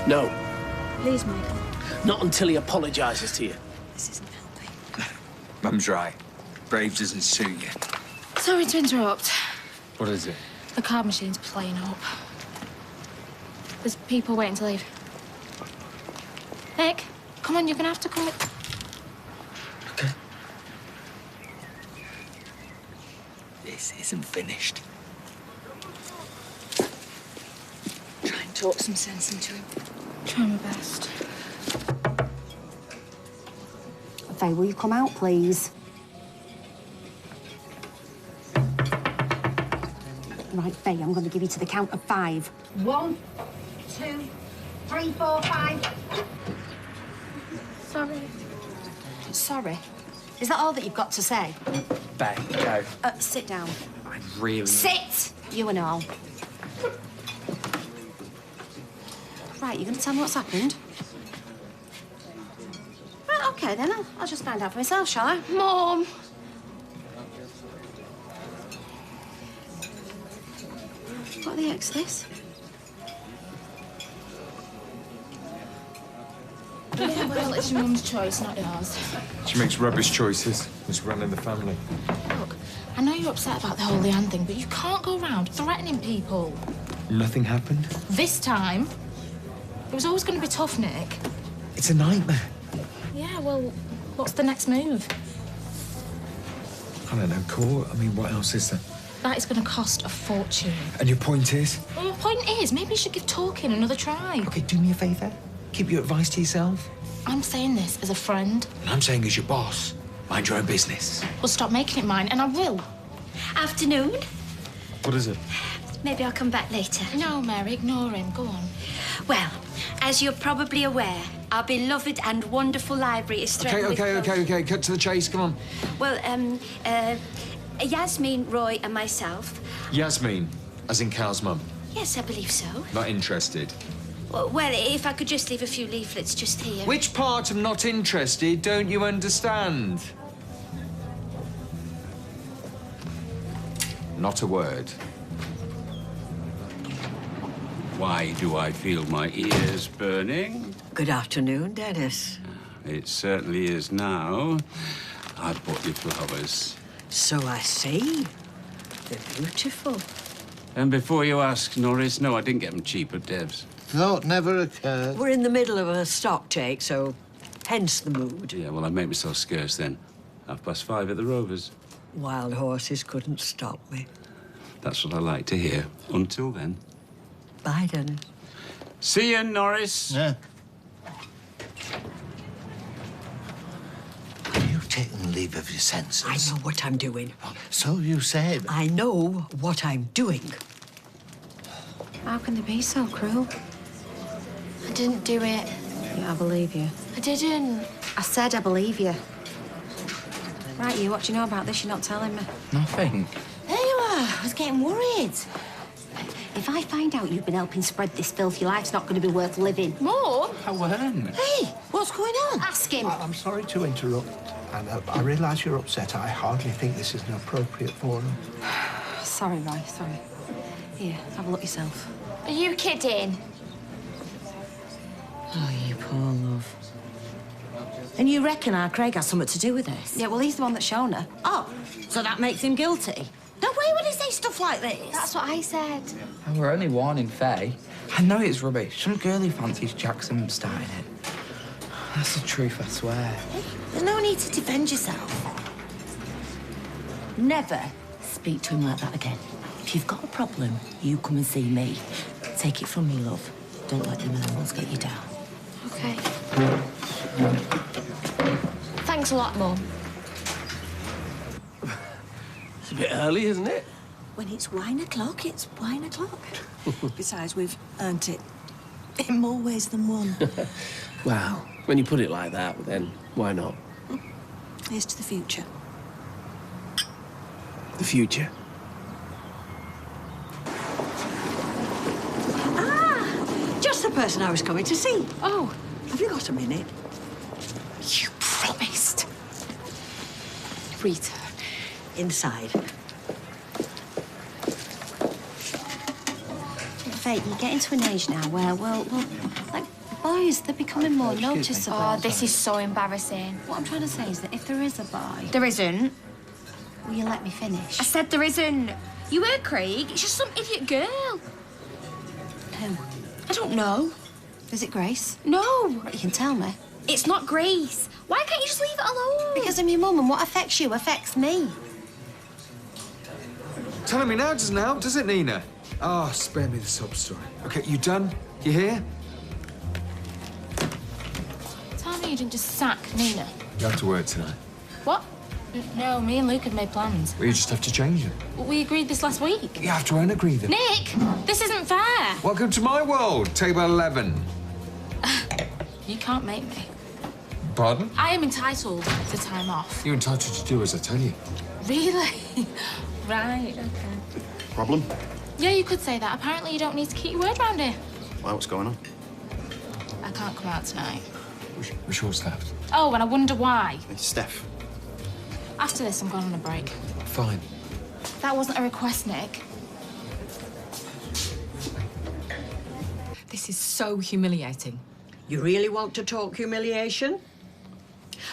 No. Please, Michael. Not until he apologises to you. This isn't helping. Mum's right. Brave doesn't suit you. Sorry to interrupt. What is it? The card machine's playing up. There's people waiting to leave. Nick, come on, you're gonna have to come with... Okay. This isn't finished. Try and talk some sense into him. Try my best. Faye, will you come out, please? Right, Faye, I'm going to give you to the count of 5. 1, 2, 3, 4, 5. Sorry. Sorry. Is that all that you've got to say? Faye, go. Sit down. I really... Sit! You and all. Right, you're going to tell me what's happened? Right, OK, then. I'll just find out for myself, shall I? Mum! What the heck's this? Yeah, well, it's your mum's choice, not yours. She makes rubbish choices. It's running the family. Look, I know you're upset about the whole Leanne thing, but you can't go around threatening people. Nothing happened? This time, it was always going to be tough, Nick. It's a nightmare. Yeah, well, what's the next move? I don't know, court. I mean, what else is there? That is going to cost a fortune. And your point is? Well, my point is, maybe you should give talking another try. OK, do me a favour. Keep your advice to yourself. I'm saying this as a friend. And I'm saying as your boss. Mind your own business. Well, stop making it mine, and I will. Afternoon. What is it? Maybe I'll come back later. No, Mary, ignore him. Go on. Well, as you're probably aware, our beloved and wonderful library is threatened with... OK. Cut to the chase, come on. Well, Yasmin, Roy and myself... Yasmin, as in Cal's mum. Yes, I believe so. Not interested. Well, if I could just leave a few leaflets just here. Which part of not interested don't you understand? Not a word. Why do I feel my ears burning? Good afternoon, Dennis. It certainly is now. I bought you flowers. So I see. They're beautiful. And before you ask, Norris, no, I didn't get them cheap at Dev's. Thought never occurred. We're in the middle of a stock take, so hence the mood. Yeah, well, I made myself scarce then. 5:30 at the Rovers. Wild horses couldn't stop me. That's what I like to hear. Until then. Bye, Dennis. See you, Norris. Yeah. Are you taking leave of your senses? I know what I'm doing. So you said. I know what I'm doing. How can they be so cruel? I didn't do it. Yeah, I believe you. I didn't. I said I believe you. Right, you, what do you know about this? You're not telling me. Nothing. There you are. I was getting worried. If I find out you've been helping spread this filth, your life's not going to be worth living. Mum? I weren't. Hey, what's going on? Ask him. I'm sorry to interrupt, and I realise you're upset. I hardly think this is an appropriate forum. Sorry, Roy, sorry. Here, have a look yourself. Are you kidding? Oh, you poor love. And you reckon our Craig has something to do with this? Yeah, well, he's the one that's shown her. Oh, so that makes him guilty? No way would he say stuff like this. That's what I said. And we're only warning Faye. I know it's rubbish. Some girl who fancies Jackson started it. That's the truth, I swear. There's no need to defend yourself. Never speak to him like that again. If you've got a problem, you come and see me. Take it from me, love. Don't let them animals get you down. OK. Thanks a lot, Mum. It's a bit early, isn't it? When it's wine o'clock, it's wine o'clock. Besides, we've earned it in more ways than one. Well, when you put it like that, then why not? Here's to the future. The future. Just the person I was coming to see. Oh. Have you got a minute? You promised. Rita. Inside. Faye, you're getting to an age now where, well, like, boys, they're becoming more noticeable. Oh, this is so embarrassing. What I'm trying to say is that if there is a boy... There isn't. Will you let me finish? I said there isn't. You heard Craig? It's just some idiot girl. Who? I don't know. Is it Grace? No. You can tell me. It's not Grace. Why can't you just leave it alone? Because I'm your mum, and what affects you affects me. Telling me now doesn't help, does it, Nina? Ah, spare me the sob story. OK, you done? You here? Tell me you didn't just sack Nina. You have to work tonight. What? No, me and Luke had made plans. Well, you just have to change them. We agreed this last week. You have to agree them. Nick, this isn't fair. Welcome to my world, table 11. You can't make me. Pardon? I am entitled to time off. You're entitled to do as I tell you. Really? Right, okay. Problem? Yeah, you could say that. Apparently you don't need to keep your word round here. Why, what's going on? I can't come out tonight. We're short-staffed. Oh, and I wonder why. Hey, Steph. After this, I'm going on a break. Fine. That wasn't a request, Nick. This is so humiliating. You really want to talk humiliation?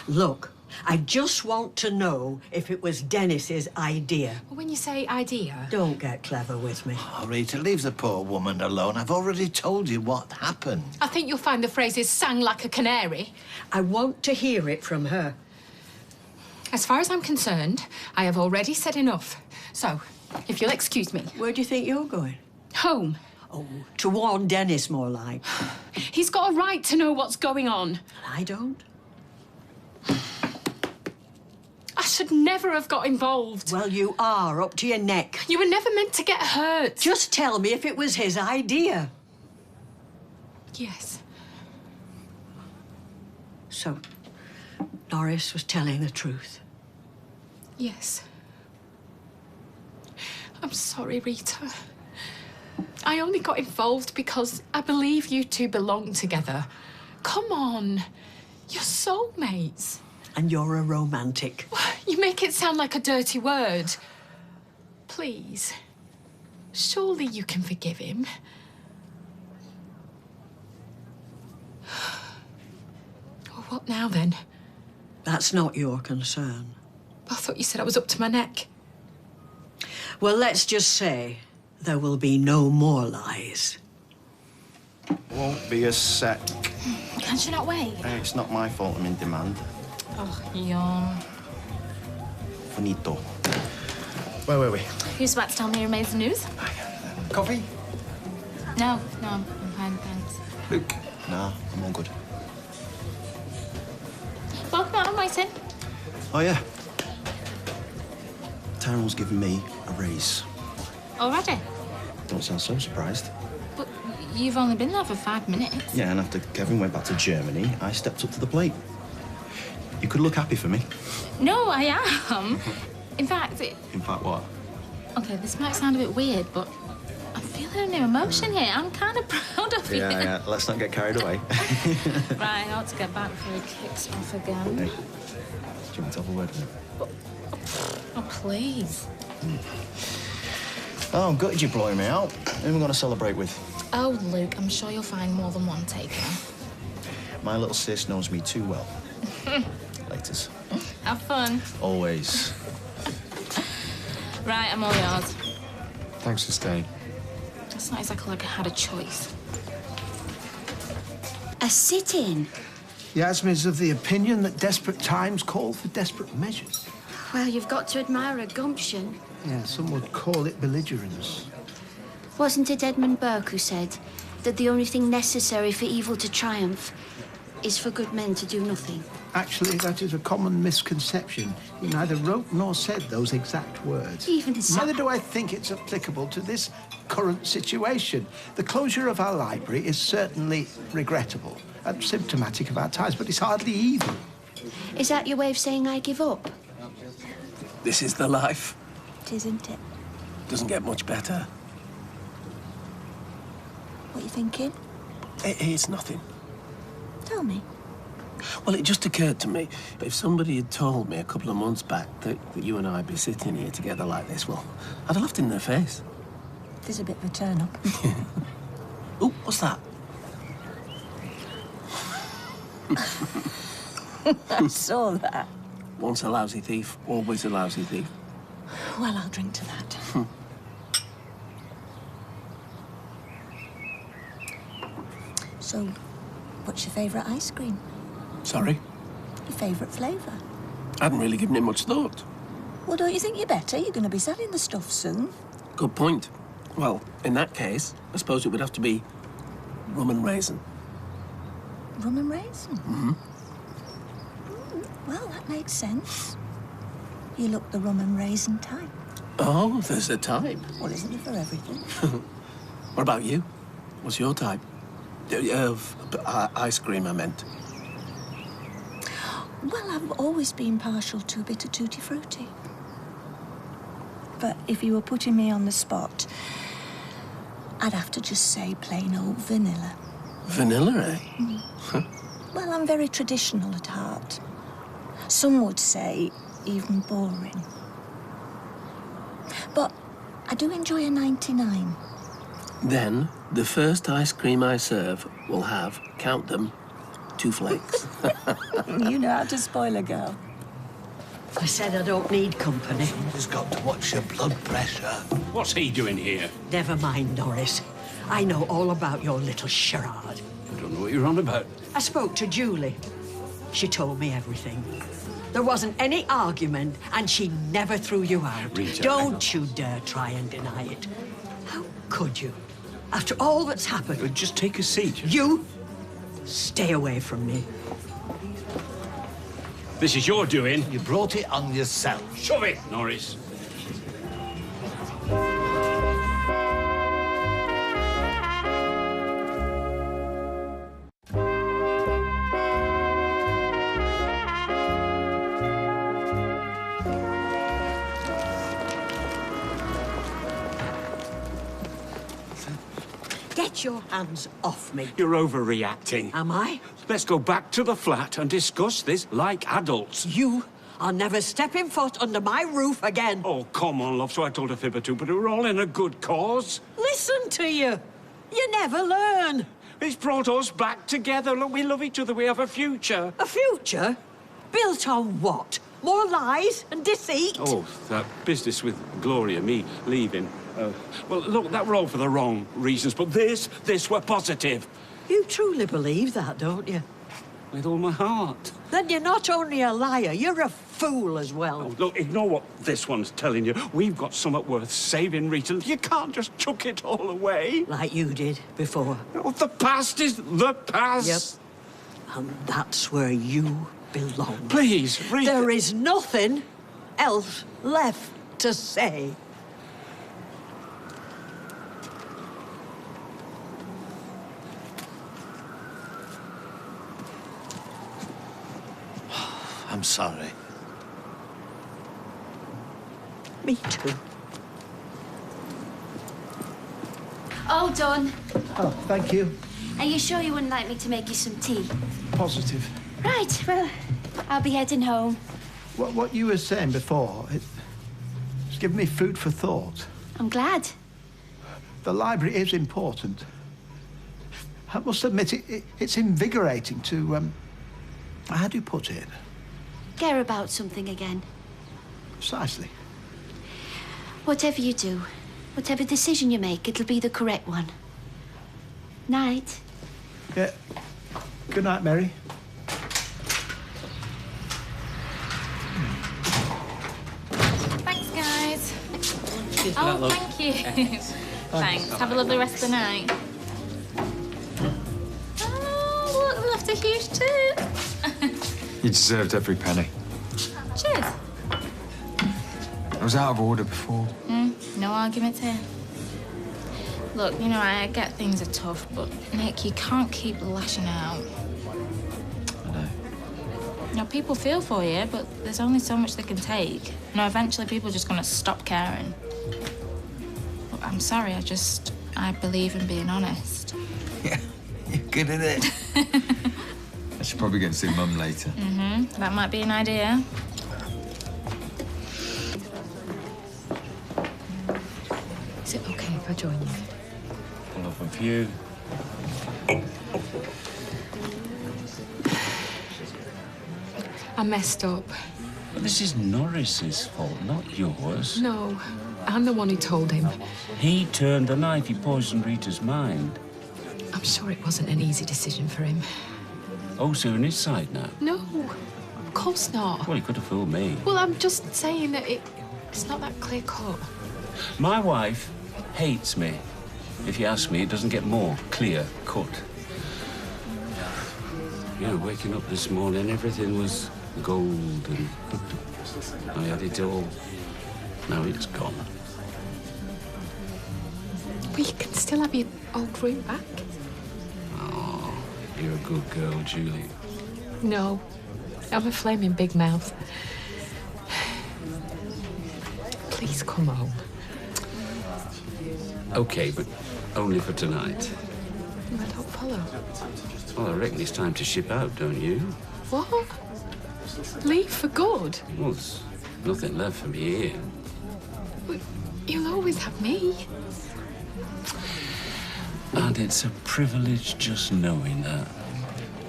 Look, I just want to know if it was Dennis's idea. When you say idea... Don't get clever with me. Oh, Rita, leave the poor woman alone. I've already told you what happened. I think you'll find the phrases sang like a canary. I want to hear it from her. As far as I'm concerned, I have already said enough. So, if you'll excuse me... Where do you think you're going? Home. Oh, to warn Dennis, more like. He's got a right to know what's going on. I don't. I should never have got involved. Well, you are, up to your neck. You were never meant to get hurt. Just tell me if it was his idea. Yes. So, Norris was telling the truth. Yes. I'm sorry, Rita. I only got involved because I believe you two belong together. Come on. You're soulmates. And you're a romantic. You make it sound like a dirty word. Please. Surely you can forgive him. Well, what now, then? That's not your concern. I thought you said I was up to my neck. Well, let's just say there will be no more lies. Won't be a sec. Can't you not wait? Hey, it's not my fault I'm in demand. Oh, yawn. Finito. Where were we? Who's about to tell me your amazing news? Coffee? No, I'm fine, thanks. Luke? Nah, I'm all good. Welcome out, I'm waiting. Oh, yeah. Tyrell's given me a raise. Already? Don't sound so surprised. But you've only been there for 5 minutes. Yeah, and after Kevin went back to Germany, I stepped up to the plate. You could look happy for me. No, I am. In fact, In fact, what? Okay, this might sound a bit weird, but I'm feeling a new emotion here. I'm kind of proud of you. Yeah, let's not get carried away. Right, I ought to get back before he kicks off again. Hey, do you want to have a word with him? Oh, please. Oh, I'm gutted you're blowing me out. Who am I going to celebrate with? Oh, Luke, I'm sure you'll find more than one taker. My little sis knows me too well. Laters. Have fun. Always. Right, I'm all yours. Thanks for staying. It's not exactly like I had a choice. A sit-in? Yasmin's of the opinion that desperate times call for desperate measures. Well, you've got to admire her gumption. Yeah, some would call it belligerence. Wasn't it Edmund Burke who said that the only thing necessary for evil to triumph is for good men to do nothing? Actually, that is a common misconception. He neither wrote nor said those exact words. Even so. Neither do I think it's applicable to this current situation. The closure of our library is certainly regrettable and symptomatic of our times, but it's hardly evil. Is that your way of saying I give up? This is the life. It is, isn't it? Doesn't get much better. What are you thinking? It's nothing. Tell me. Well, it just occurred to me, if somebody had told me a couple of months back that you and I'd be sitting here together like this, well, I'd have laughed in their face. There's a bit of a turn-up. Oh, what's that? I saw that. Once a lousy thief, always a lousy thief. Well, I'll drink to that. So, what's your favourite ice cream? Sorry? Your favourite flavour? I hadn't really given it much thought. Well, don't you think you're better? You're going to be selling the stuff soon. Good point. Well, in that case, I suppose it would have to be rum and raisin. Rum and raisin? Mm-hmm. Well, that makes sense. You look the rum and raisin type. Oh, there's a type. Well, isn't it for everything? What about you? What's your type? Of ice cream, I meant. Well, I've always been partial to a bit of tutti frutti. But if you were putting me on the spot, I'd have to just say plain old vanilla. Vanilla, eh? Huh? Well, I'm very traditional at heart. Some would say even boring. But I do enjoy a 99. Then, the first ice cream I serve will have, count them, 2 flakes. You know how to spoil a girl. I said I don't need company. She's got to watch your blood pressure. What's he doing here? Never mind, Norris. I know all about your little charade. I don't know what you're on about. I spoke to Julie. She told me everything. There wasn't any argument, and she never threw you out. Rita, Don't you dare try and deny it. How could you? After all that's happened. Just take a seat. You stay away from me. This is your doing. You brought it on yourself. Shove it, Norris. Get your hands off me. You're overreacting. Am I? Let's go back to the flat and discuss this like adults. You are never stepping foot under my roof again. Oh, come on, love. So I told a fib or two, but we're all in a good cause. Listen to you. You never learn. It's brought us back together. Look, we love each other. We have a future. A future? Built on what? More lies and deceit? Oh, that business with Gloria, me leaving. Well, look, that were all for the wrong reasons, but this were positive. You truly believe that, don't you? With all my heart. Then you're not only a liar, you're a fool as well. Oh, look, ignore what this one's telling you. We've got something worth saving, Rita. You can't just chuck it all away. Like you did before. Oh, the past is the past. Yep. And that's where you belong. Please, Rita. There is nothing else left to say. I'm sorry. Me too. All done. Oh, thank you. Are you sure you wouldn't like me to make you some tea? Positive. Right, well, I'll be heading home. What you were saying before, it's given me food for thought. I'm glad. The library is important. I must admit, it's invigorating to, how do you put it? Care about something again. Precisely. Whatever you do, whatever decision you make, it'll be the correct one. Night. Yeah. Good night, Mary. Thanks, guys. Cheers for that, love. Thank you. Thanks. Have a lovely rest of the night. Oh, look, we left a huge tip. You deserved every penny. Cheers. I was out of order before. No arguments here. Look, you know, I get things are tough, but Nick, you can't keep lashing out. I know. You know, people feel for you, but there's only so much they can take. You know, eventually people are just gonna stop caring. Look, I'm sorry, I believe in being honest. Yeah, you're good at it. I should probably go and see Mum later. That might be an idea. Is it okay if I join you? Well, nothing for you. I messed up. But this is Norris's fault, not yours. No, I'm the one who told him. He turned the knife. He poisoned Rita's mind. I'm sure it wasn't an easy decision for him. Oh, so you're on his side now? No, of course not. Well, he could have fooled me. Well, I'm just saying that it's not that clear-cut. My wife hates me. If you ask me, it doesn't get more clear-cut. You know, waking up this morning, everything was golden. I had it all. Now it's gone. But you can still have your old room back. Oh, you're a good girl, Julie. No, I'm a flaming big mouth. Please come home. OK, but only for tonight. I don't follow. Well, I reckon it's time to ship out, don't you? What? Leave for good? Well, there's nothing left for me here. But you'll always have me. And it's a privilege just knowing that.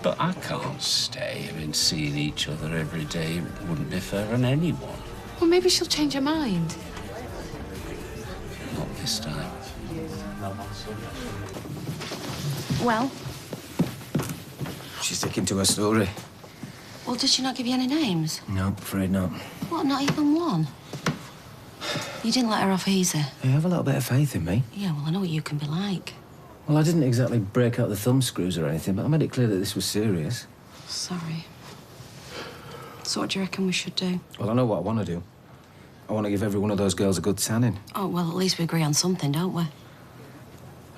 But I can't stay. I mean, seeing each other every day wouldn't be fair on anyone. Well, maybe she'll change her mind. Not this time. Well? She's sticking to her story. Well, did she not give you any names? No, afraid not. What, not even one? You didn't let her off easy. You have a little bit of faith in me. Yeah, well, I know what you can be like. Well, I didn't exactly break out the thumb screws or anything, but I made it clear that this was serious. Sorry. So what do you reckon we should do? Well, I know what I want to do. I want to give every one of those girls a good tanning. Oh, well, at least we agree on something, don't we?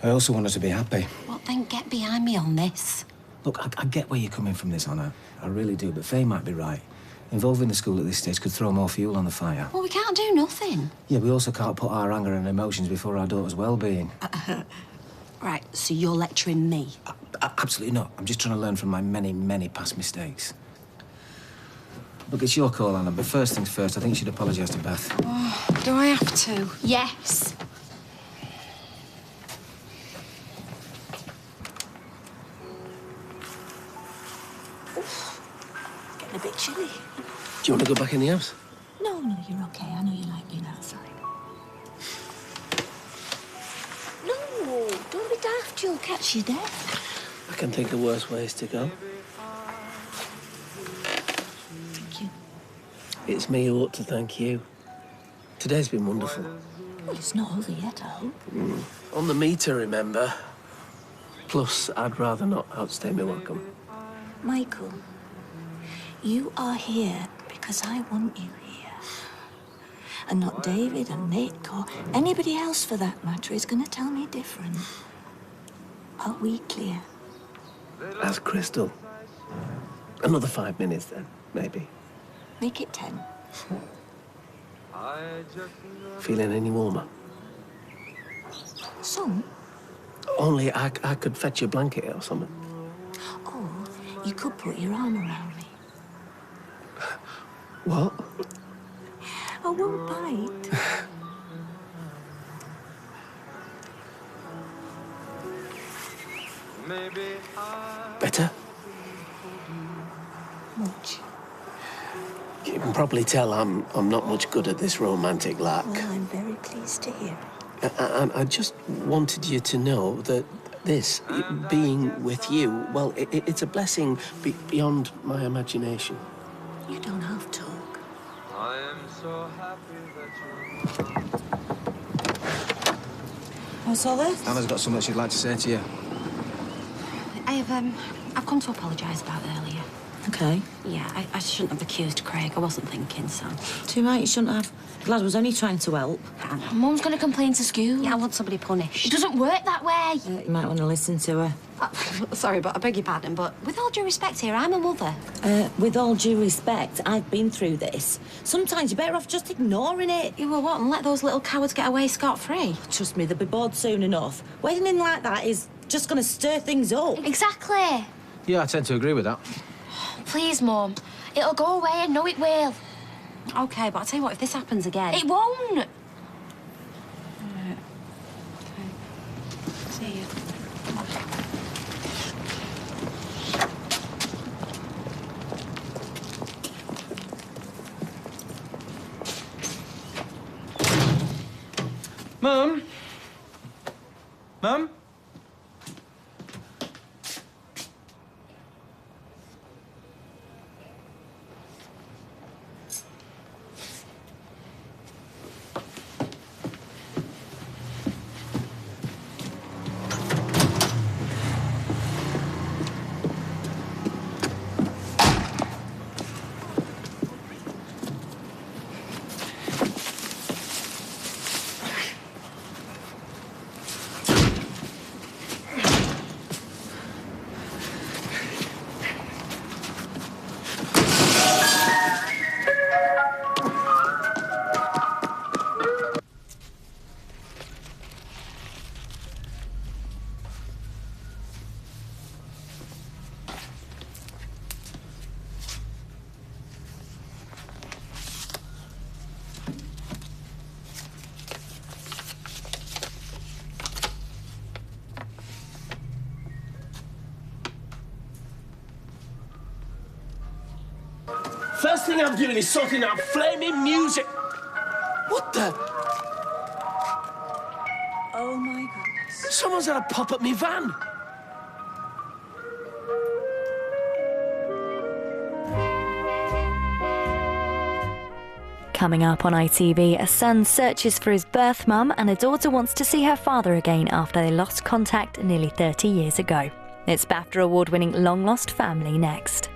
I also want her to be happy. Well, then get behind me on this. Look, I get where you're coming from this, Anna. I really do, but Faye might be right. Involving the school at this stage could throw more fuel on the fire. Well, we can't do nothing. Yeah, we also can't put our anger and emotions before our daughter's well-being. Right, so you're lecturing me? Absolutely not. I'm just trying to learn from my many, many past mistakes. Look, it's your call, Anna, but first things first, I think you should apologise to Beth. Oh, do I have to? Yes. Getting a bit chilly. Do you want to go back in the house? No, you're okay. I know you like being outside. No, don't be daft. You'll catch your death. I can think of worse ways to go. Thank you. It's me who ought to thank you. Today's been wonderful. Well, it's not over yet, I hope. On the meter, remember? Plus, I'd rather not outstay my welcome. Michael, you are here because I want you here. And not David and Nick or anybody else for that matter is going to tell me different. Are we clear? As crystal. Another 5 minutes then, maybe. Make it 10. Feeling any warmer? Some? Only I could fetch you a blanket or something. Or you could put your arm around me. What? I won't bite. Better? Much. You can probably tell I'm not much good at this romantic lark. Well, I'm very pleased to hear it. And I just wanted you to know that this, being with you, well, it's a blessing beyond my imagination. You don't have to. I am so happy that you... What's all this? Anna's got something she'd like to say to you. I've come to apologise about earlier. Okay. Yeah, I shouldn't have accused Craig. I wasn't thinking, so. Too right, you shouldn't have. The lad was only trying to help. Mum's going to complain to school. Yeah, I want somebody punished. It doesn't work that way. You might want to listen to her. Sorry, but I beg your pardon, but with all due respect here, I'm a mother. With all due respect, I've been through this. Sometimes you're better off just ignoring it. You were what, and let those little cowards get away scot-free? Trust me, they'll be bored soon enough. Waiting in like that is just going to stir things up. Exactly. Yeah, I tend to agree with that. Please, Mum. It'll go away, I know it will. OK, but I'll tell you what, if this happens again... It won't. Right. OK. See you. Mum? Mum? First thing I'm doing is sorting out flaming music. What the? Oh, my goodness. Someone's had a pop at me van. Coming up on ITV, a son searches for his birth mum and a daughter wants to see her father again after they lost contact nearly 30 years ago. It's BAFTA award-winning Long Lost Family next.